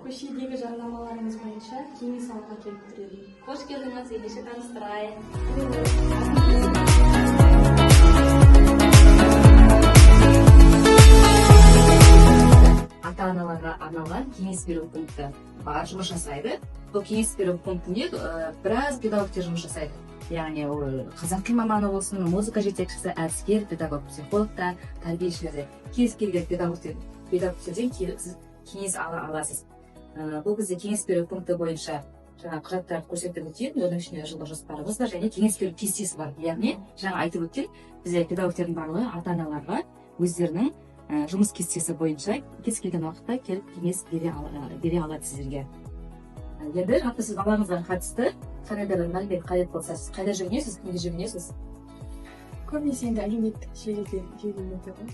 Көшедегі жарнамаларыңыз бойынша кеңес алуға келіп тұр едім. Қош келдіңіз, ендеше таныстырайын. Ата-аналарға арналған кеңес беру пункті бар, жұмыс жасайды. Бұл кеңес беру пунктінде біраз педагогтер жұмыс жасайды. Яғни ол қазақ тіл маманы болсын, музыка жетекшісі, әдіскер, педагог, психологтар, тәрбиешілер, кез келген педагогтерден келіп сіз кеңес ала аласыз. Бұл бізде кеңес беру пункті бойынша жаңа құжаттарды көрсетіп өткен, оның ішінде жылғы жоспарымыз бар және кеңес беру кестесі бар. Яғни жаңа айтып өткен бізде педагогтердің барлығы ата-аналарға өздерінің жұмыс кестесі бойынша кез келген уақытта келіп кеңес бере алады сіздерге. Енді жалпы сіз балаңызға қатысты қандай да бір мәлімет қажет болса, сіз қайда жүгінесіз, кімге жүгінесіз? Көбінесе енді әлеуметтік желілерде ғой.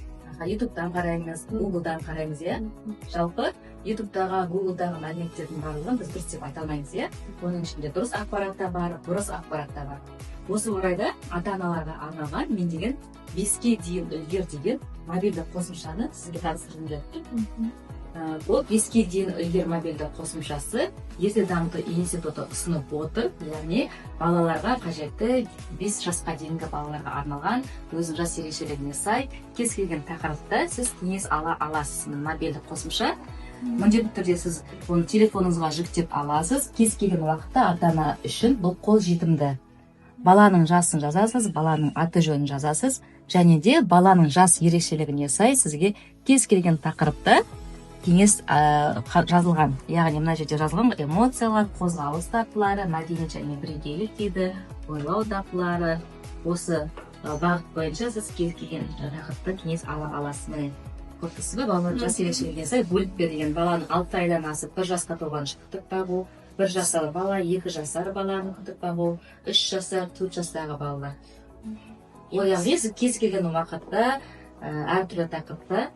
Ютубтан қараймыз, Гуглдан қараймыз, иә? Жалпы Ютубтағы, Гуглдағы мәліметтердің барлығын біз дұрыс деп айта алмаймыз, иә? Оның ішінде дұрыс ақпарат та бар, бұрыс ақпарат та бар. Осы орайда ата-аналарға арналған мен деген 5-ке дейін үлгер деген мобильді қосымшаны сізге таныстырғым келеді. Бұл 5-ке дейін үлгер мобильді қосымшасы ерте дамыту институты ұсынып отыр, яғни балаларға қажетті 5 жасқа дейінгі балаларға арналған өзінің жас ерекшелігіне сай кез келген тақырыпта сіз кеңес ала аласыз. Мобильді қосымша міндетті түрде сіз оны телефоныңызға жүктеп аласыз. Кез келген уақытта ата-ана үшін бұл қолжетімді. Баланың жасын жазасыз, баланың аты жөнін жазасыз, және де баланың жас ерекшелігіне сай сізге кез келген тақырыпта кеңес жазылған. Яғни мына жерде жазылған эмоциялар, қозғалыс дағдылары, мәдениет және бірегейлік дейді, ойлау дағдылары. Осы бағыт бойынша сіз кез келген тақырыпта кеңес ала аласыз. Көрдіңіз бе, баланың жас ерекшелігіне сай бөліп берген баланың 6 айдан асып 1 жасқа толған күтіп бағу, 1 жасар бала, 2 жасар баланы күтіп бағу, 3 жасар, 4 жастағы балалар. Яғни сіз кез келген уақытта әртүрлі тақырыпта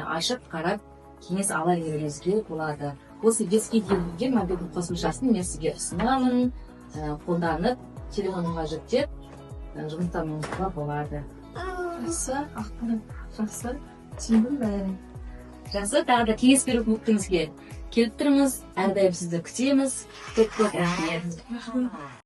ашып қарап кеңес ала беруіңізге болады. Осы 5-ке дейін мобильді қосымшасын мен сізге ұсынамын, қолданып, телефоныңызға жүктеп, жұмыстарыңызға болады. Жақсы, ақпарат жақсы, түсіндім бәрін. Жақсы, тағы да кеңес беру пунктіңізге келіп тұрыңыз, әрдайым сізді күтеміз. Көп рахмет.